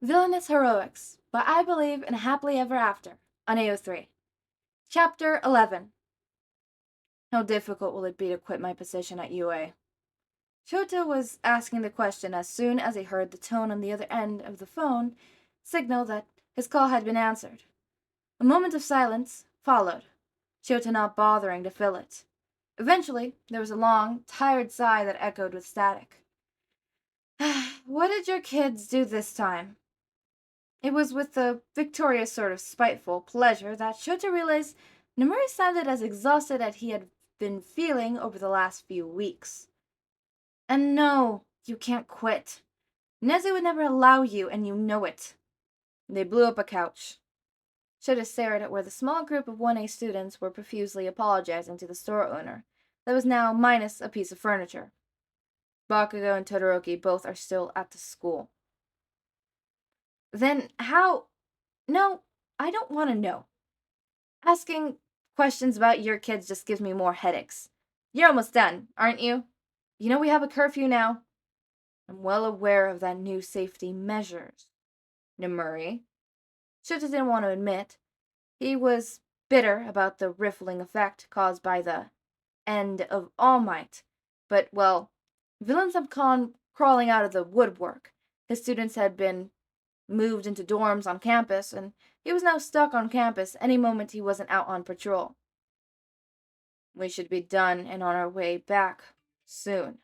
Villainous Heroics, but I believe in Happily Ever After, on AO3. Chapter 11. How difficult will it be to quit my position at UA? Shouta was asking the question as soon as he heard the tone on the other end of the phone signal that his call had been answered. A moment of silence followed, Shouta not bothering to fill it. Eventually, there was a long, tired sigh that echoed with static. What did your kids do this time? It was with a victorious sort of spiteful pleasure that Shouta realized Nomuri sounded as exhausted as he had been feeling over the last few weeks. And no, you can't quit. Nezu would never allow you, and you know it. They blew up a couch. Shouta stared at where the small group of 1A students were profusely apologizing to the store owner, that was now minus a piece of furniture. Bakugo and Todoroki both are still at the school. Then how? No, I don't want to know. Asking questions about your kids just gives me more headaches. You're almost done, aren't you? You know we have a curfew now. I'm well aware of that new safety measures. Nomuri. Shouta didn't want to admit. He was bitter about the riffling effect caused by the end of All Might. But, well, villains have gone crawling out of the woodwork. His students had been moved into dorms on campus, and he was now stuck on campus any moment he wasn't out on patrol. We should be done and on our way back soon.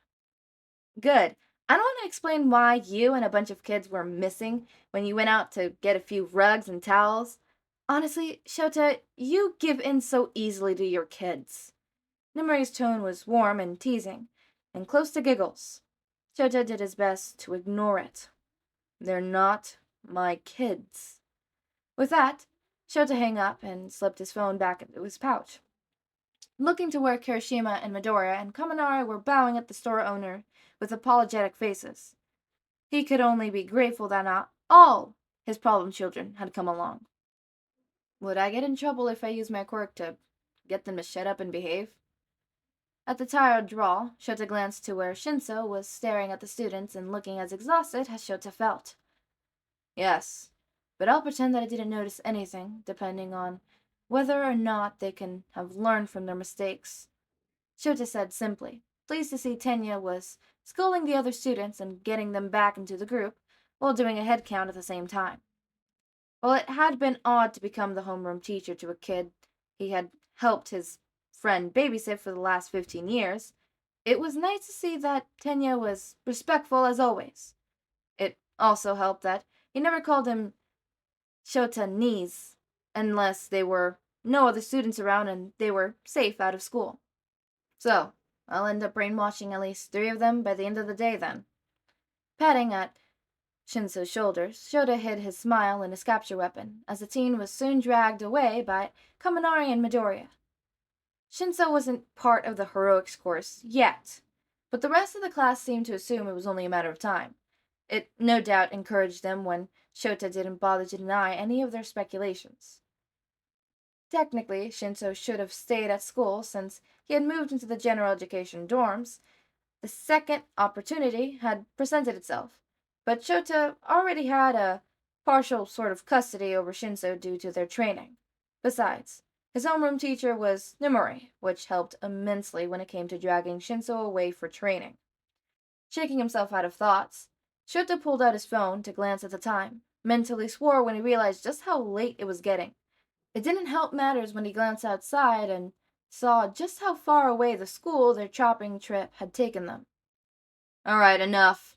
Good. I don't want to explain why you and a bunch of kids were missing when you went out to get a few rugs and towels. Honestly, Shouta, you give in so easily to your kids. Nomuri's tone was warm and teasing, and close to giggles. Shouta did his best to ignore it. They're not my kids. With that, Shouta hung up and slipped his phone back into his pouch. Looking to where Kirishima and Midoriya and Kaminari were bowing at the store owner with apologetic faces. He could only be grateful that not all his problem children had come along. Would I get in trouble if I used my quirk to get them to shut up and behave? At the tired drawl, Shouta glanced to where Shinsou was staring at the students and looking as exhausted as Shouta felt. Yes, but I'll pretend that I didn't notice anything, depending on whether or not they can have learned from their mistakes. Shouta said simply, pleased to see Tenya was scolding the other students and getting them back into the group, while doing a head count at the same time. While it had been odd to become the homeroom teacher to a kid he had helped his friend babysit for the last 15 years, it was nice to see that Tenya was respectful as always. It also helped that he never called him Shouta Knees, unless there were no other students around and they were safe out of school. So, I'll end up brainwashing at least 3 of them by the end of the day then. Patting at Shinsou's shoulders, Shouta hid his smile in his capture weapon, as the teen was soon dragged away by Kaminari and Midoriya. Shinsou wasn't part of the heroics course yet, but the rest of the class seemed to assume it was only a matter of time. It no doubt encouraged them when Shouta didn't bother to deny any of their speculations. Technically, Shinsou should have stayed at school since he had moved into the general education dorms. The second opportunity had presented itself, but Shouta already had a partial sort of custody over Shinsou due to their training. Besides, his homeroom teacher was Nomuri, which helped immensely when it came to dragging Shinsou away for training. Shaking himself out of thoughts, Shouta pulled out his phone to glance at the time, mentally swore when he realized just how late it was getting. It didn't help matters when he glanced outside and saw just how far away the school their shopping trip had taken them. All right, enough.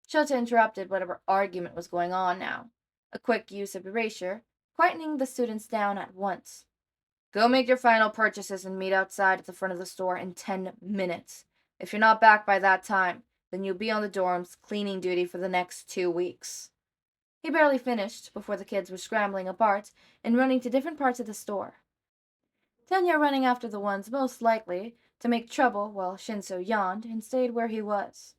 Shouta interrupted whatever argument was going on now, a quick use of erasure, quietening the students down at once. Go make your final purchases and meet outside at the front of the store in 10 minutes. If you're not back by that time, then you'll be on the dorms cleaning duty for the next 2 weeks. He barely finished before the kids were scrambling apart and running to different parts of the store. Tenya running after the ones most likely to make trouble while Shinsou yawned and stayed where he was.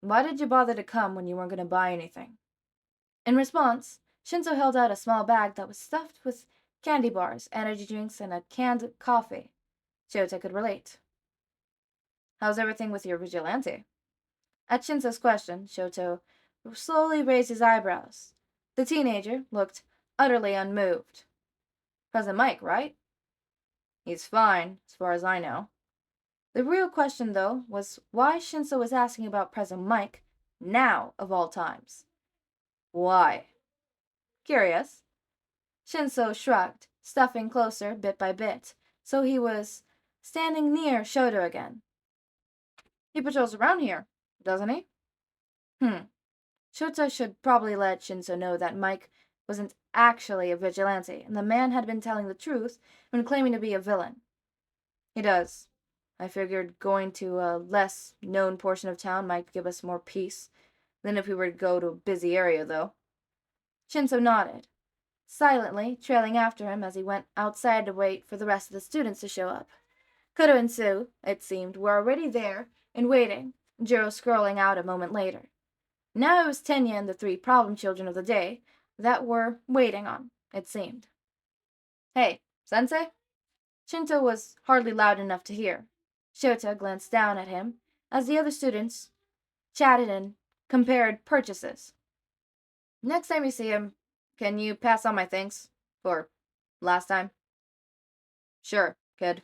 Why did you bother to come when you weren't going to buy anything? In response, Shinsou held out a small bag that was stuffed with candy bars, energy drinks, and a canned coffee. Shouta could relate. How's everything with your vigilante? At Shinsou's question, Shouta slowly raised his eyebrows. The teenager looked utterly unmoved. Cousin Mike, right? He's fine, as far as I know. The real question, though, was why Shinsou was asking about President Mike now, of all times. Why? Curious. Shinsou shrugged, stuffing closer bit by bit, so he was standing near Shouta again. He patrols around here, doesn't he? Shouta should probably let Shinsou know that Mike wasn't actually a vigilante, and the man had been telling the truth when claiming to be a villain. He does. I figured going to a less known portion of town might give us more peace than if we were to go to a busy area, though. Shinsou nodded, silently trailing after him as he went outside to wait for the rest of the students to show up. Kudo and Sue, it seemed, were already there and waiting, Jiro scrolling out a moment later. Now it was Tenya and the three problem children of the day that were waiting on, it seemed. Hey, Sensei? Shinto was hardly loud enough to hear. Shota glanced down at him as the other students chatted and compared purchases. Next time you see him, can you pass on my thanks? For last time? Sure, kid.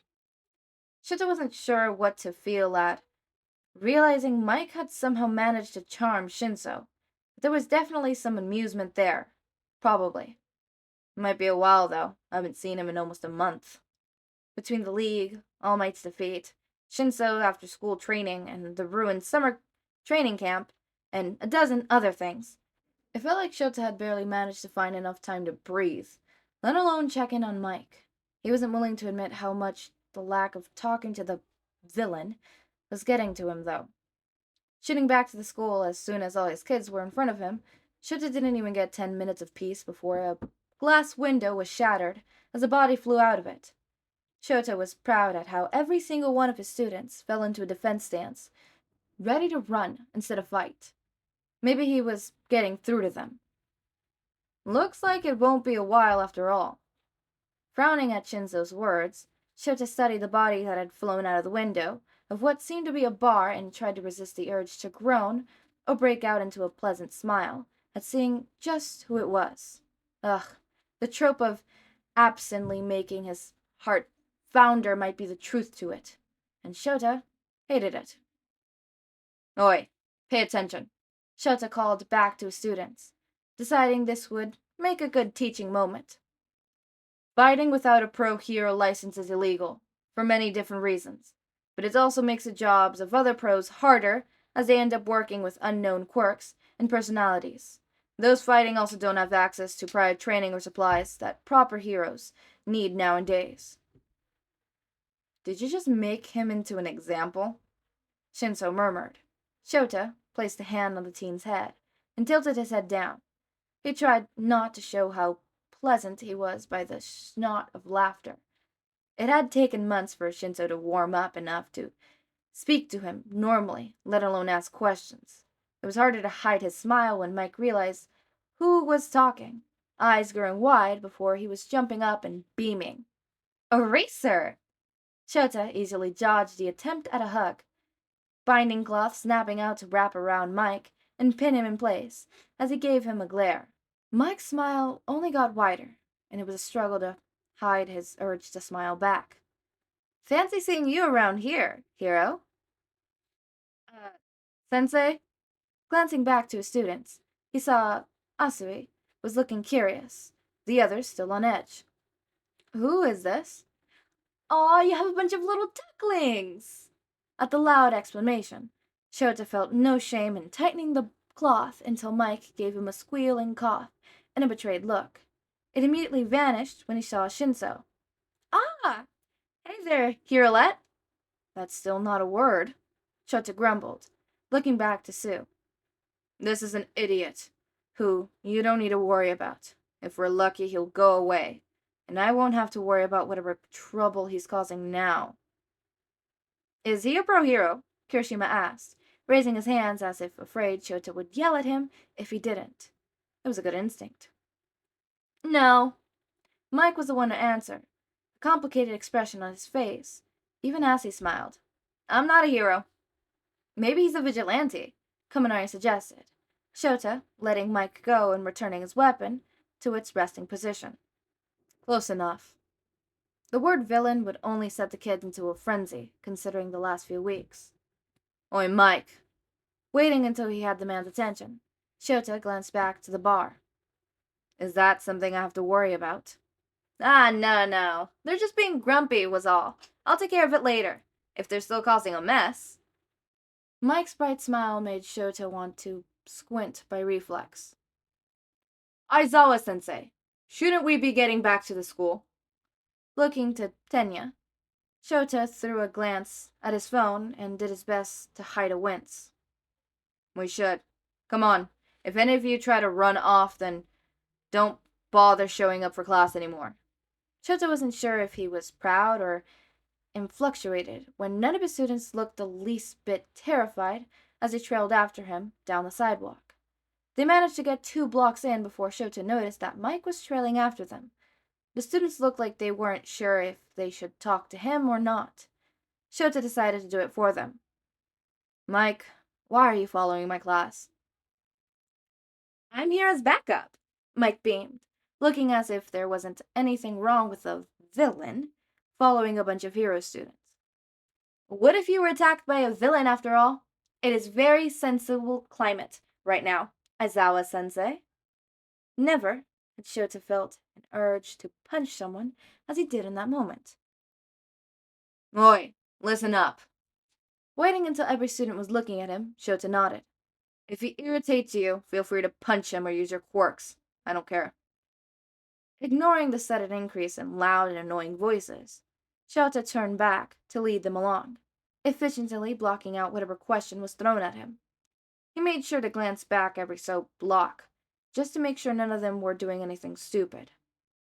Shota wasn't sure what to feel at, realizing Mike had somehow managed to charm Shinsou. But there was definitely some amusement there. Probably. It might be a while, though. I haven't seen him in almost a month. Between the League, All Might's defeat, Shinsou after school training, and the ruined summer training camp, and a dozen other things, it felt like Shota had barely managed to find enough time to breathe, let alone check in on Mike. He wasn't willing to admit how much the lack of talking to the villain was getting to him, though. Shooting back to the school as soon as all his kids were in front of him, Shota didn't even get 10 minutes of peace before a glass window was shattered as a body flew out of it. Shota was proud at how every single one of his students fell into a defense stance, ready to run instead of fight. Maybe he was getting through to them. Looks like it won't be a while after all. Frowning at Shinsou's words, Shota studied the body that had flown out of the window of what seemed to be a bar and tried to resist the urge to groan or break out into a pleasant smile at seeing just who it was. Ugh, the trope of absently making his heart founder might be the truth to it, and Shota hated it. Oi, pay attention, Shota called back to his students, deciding this would make a good teaching moment. Fighting without a pro hero license is illegal, for many different reasons, but it also makes the jobs of other pros harder as they end up working with unknown quirks and personalities. Those fighting also don't have access to prior training or supplies that proper heroes need nowadays. Did you just make him into an example? Shinsou murmured. Shota placed a hand on the teen's head and tilted his head down. He tried not to show how pleasant he was by the snot of laughter. It had taken months for Shinsou to warm up enough to speak to him normally, let alone ask questions. It was harder to hide his smile when Mike realized who was talking, eyes growing wide before he was jumping up and beaming. Eraser! Shota easily dodged the attempt at a hug, binding cloth snapping out to wrap around Mike and pin him in place as he gave him a glare. Mike's smile only got wider, and it was a struggle to hide his urge to smile back. Fancy seeing you around here, hero. Sensei? Glancing back to his students, he saw Asui was looking curious, the others still on edge. Who is this? Aw, you have a bunch of little ducklings! At the loud exclamation, Shota felt no shame in tightening the cloth until Mike gave him a squealing cough and a betrayed look. It immediately vanished when he saw Shinsou. Ah! Hey there, Hirolette! That's still not a word, Shota grumbled, looking back to Sue. This is an idiot, who you don't need to worry about. If we're lucky, he'll go away, and I won't have to worry about whatever trouble he's causing now. Is he a pro hero? Kirishima asked, raising his hands as if afraid Shota would yell at him if he didn't. It was a good instinct. No. Mike was the one to answer, a complicated expression on his face, even as he smiled. I'm not a hero. Maybe he's a vigilante, Kaminari suggested, Shota letting Mike go and returning his weapon to its resting position. Close enough. The word villain would only set the kid into a frenzy, considering the last few weeks. Oi, Mike. Waiting until he had the man's attention, Shota glanced back to the bar. Is that something I have to worry about? Ah, no. They're just being grumpy, was all. I'll take care of it later, if they're still causing a mess. Mike's bright smile made Shota want to squint by reflex. Aizawa-sensei, shouldn't we be getting back to the school? Looking to Tenya, Shota threw a glance at his phone and did his best to hide a wince. We should. Come on. If any of you try to run off, then don't bother showing up for class anymore. Shota wasn't sure if he was proud or influctuated when none of his students looked the least bit terrified as they trailed after him down the sidewalk. They managed to get 2 blocks in before Shota noticed that Mike was trailing after them. The students looked like they weren't sure if they should talk to him or not. Shota decided to do it for them. Mike, why are you following my class? I'm here as backup, Mike beamed, looking as if there wasn't anything wrong with a villain following a bunch of hero students. What if you were attacked by a villain after all? It is very sensible climate right now, Aizawa-sensei. Never had Shota felt an urge to punch someone as he did in that moment. Oi, listen up. Waiting until every student was looking at him, Shota nodded. If he irritates you, feel free to punch him or use your quirks. I don't care. Ignoring the sudden increase in loud and annoying voices, Shota turned back to lead them along, efficiently blocking out whatever question was thrown at him. He made sure to glance back every so block, just to make sure none of them were doing anything stupid.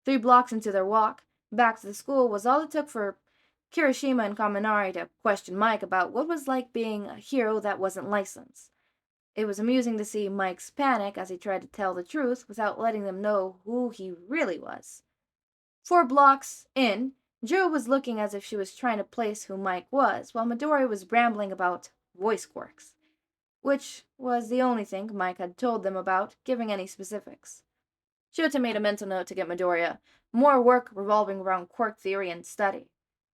3 blocks into their walk back to the school was all it took for Kirishima and Kaminari to question Mike about what it was like being a hero that wasn't licensed. It was amusing to see Mike's panic as he tried to tell the truth without letting them know who he really was. 4 blocks in, Jiro was looking as if she was trying to place who Mike was, while Midori was rambling about voice quirks, which was the only thing Mike had told them about, giving any specifics. Shota made a mental note to get Midoriya more work revolving around quirk theory and study.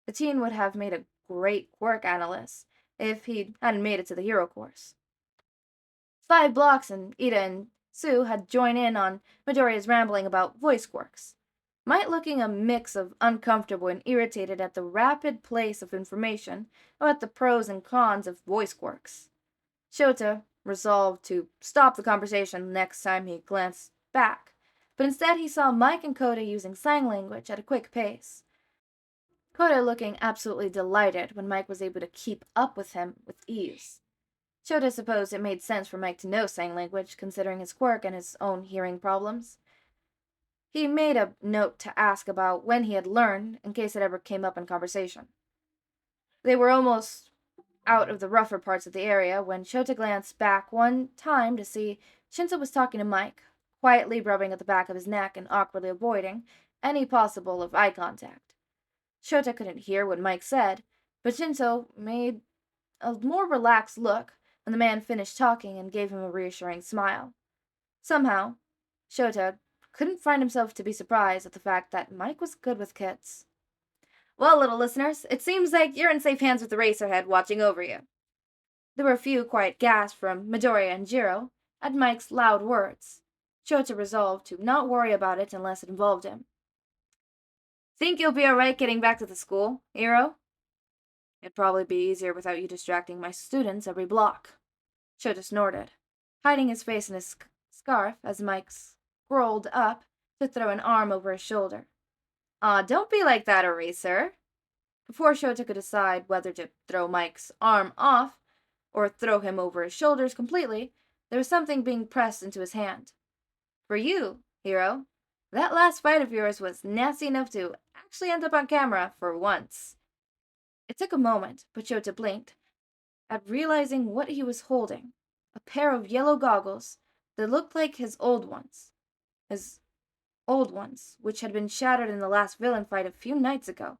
The teen would have made a great quirk analyst if he hadn't made it to the hero course. 5 blocks and Ida and Sue had joined in on Midoriya's rambling about voice quirks, Mike looking a mix of uncomfortable and irritated at the rapid pace of information about the pros and cons of voice quirks. Shota resolved to stop the conversation next time he glanced back, but instead he saw Mike and Koda using sign language at a quick pace. Koda looking absolutely delighted when Mike was able to keep up with him with ease. Shota supposed it made sense for Mike to know sign language, considering his quirk and his own hearing problems. He made a note to ask about when he had learned, in case it ever came up in conversation. They were almost out of the rougher parts of the area when Shota glanced back one time to see Shinsou was talking to Mike, quietly rubbing at the back of his neck and awkwardly avoiding any possible of eye contact. Shota couldn't hear what Mike said, but Shinsou made a more relaxed look when the man finished talking and gave him a reassuring smile. Somehow, Shota couldn't find himself to be surprised at the fact that Mike was good with kids. Well, little listeners, it seems like you're in safe hands with Eraserhead watching over you. There were a few quiet gasps from Midoriya and Jiro at Mike's loud words. Shota resolved to not worry about it unless it involved him. Think you'll be alright getting back to the school, hero? It'd probably be easier without you distracting my students every block. Shota snorted, hiding his face in his scarf as Mike scrolled up to throw an arm over his shoulder. Aw, don't be like that, Eraser. Before Shota could decide whether to throw Mike's arm off or throw him over his shoulders completely, there was something being pressed into his hand. For you, hero, that last fight of yours was nasty enough to actually end up on camera for once. It took a moment, but Shota blinked at realizing what he was holding, a pair of yellow goggles that looked like his old ones, which had been shattered in the last villain fight a few nights ago.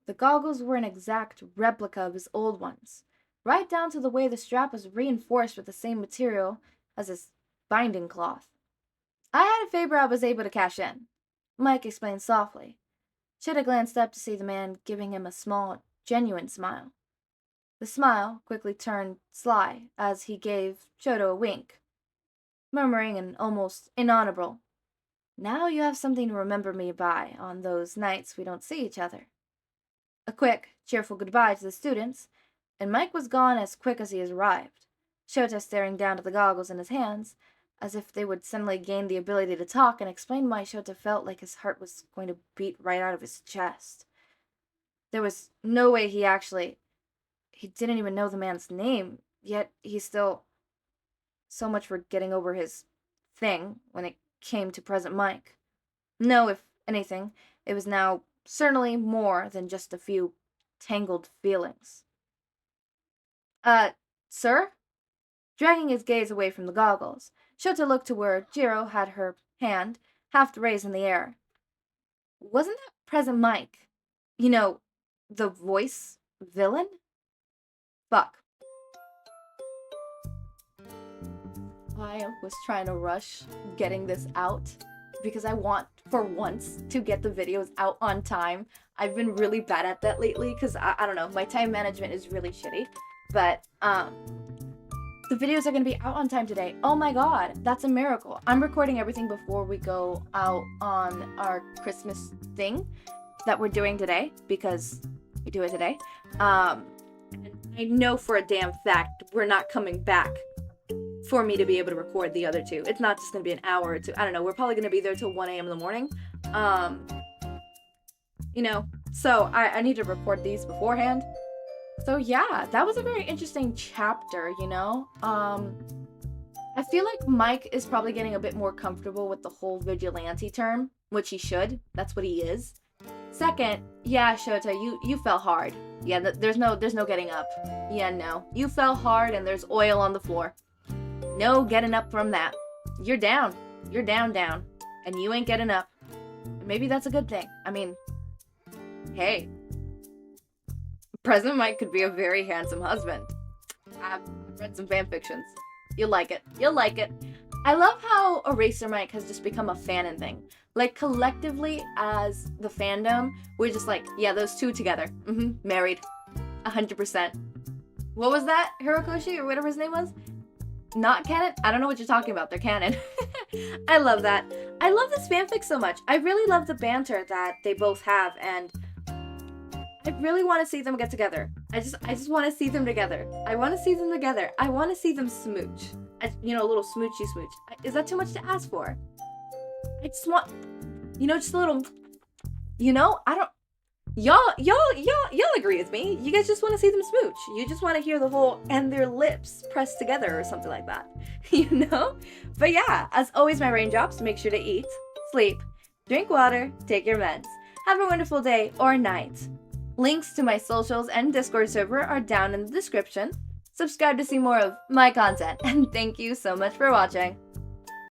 The goggles were an exact replica of his old ones, right down to the way the strap was reinforced with the same material as his binding cloth. I had a favor I was able to cash in, Mike explained softly. Shouta glanced up to see the man giving him a small, genuine smile. The smile quickly turned sly as he gave Shouta a wink, murmuring an almost inaudible, "Now you have something to remember me by on those nights we don't see each other." A quick, cheerful goodbye to the students, and Mike was gone as quick as he had arrived, Shouta staring down at the goggles in his hands, as if they would suddenly gain the ability to talk and explain why Shouta felt like his heart was going to beat right out of his chest. There was no way he didn't even know the man's name, yet he still... So much for getting over his thing when it came to present Mike. No, if anything, it was now certainly more than just a few tangled feelings. Sir? Dragging his gaze away from the goggles, Shouta looked to where Jiro had her hand half raised in the air. Wasn't that present Mike? You know, the voice villain? Fuck. I was trying to rush getting this out because I want, for once, to get the videos out on time. I've been really bad at that lately because, I don't know, my time management is really shitty. But, the videos are going to be out on time today. Oh my god, that's a miracle. I'm recording everything before we go out on our Christmas thing that we're doing today because we do it today. And I know for a damn fact we're not coming back for me to be able to record the other two. It's not just going to be an hour or two. I don't know. We're probably going to be there till 1 a.m. in the morning. You know, so I need to record these beforehand. So yeah, that was a very interesting chapter, you know? I feel like Mike is probably getting a bit more comfortable with the whole vigilante term, which he should. That's what he is. Second, yeah, Shouta, you fell hard. Yeah, there's no getting up. Yeah, no. You fell hard and there's oil on the floor. No getting up from that. You're down. You're down. And you ain't getting up. Maybe that's a good thing. I mean, hey. President Mike could be a very handsome husband. I've read some fanfictions. You'll like it. You'll like it. I love how Eraser Mike has just become a fanon thing. Like, collectively, as the fandom, we're just like, yeah, those two together. Married. 100%. What was that? Hirokoshi, or whatever his name was? Not canon? I don't know what you're talking about. They're canon. I love that. I love this fanfic so much. I really love the banter that they both have, and I really want to see them get together. I just want to see them together. I want to see them together. I want to see them smooch. You know, a little smoochy smooch. Is that too much to ask for? I just want, you know, just a little, you know, I don't, y'all agree with me. You guys just want to see them smooch. You just want to hear the whole, and their lips pressed together or something like that, you know? But yeah, as always, my raindrops, make sure to eat, sleep, drink water, take your meds. Have a wonderful day or night. Links to my socials and Discord server are down in the description. Subscribe to see more of my content, and thank you so much for watching.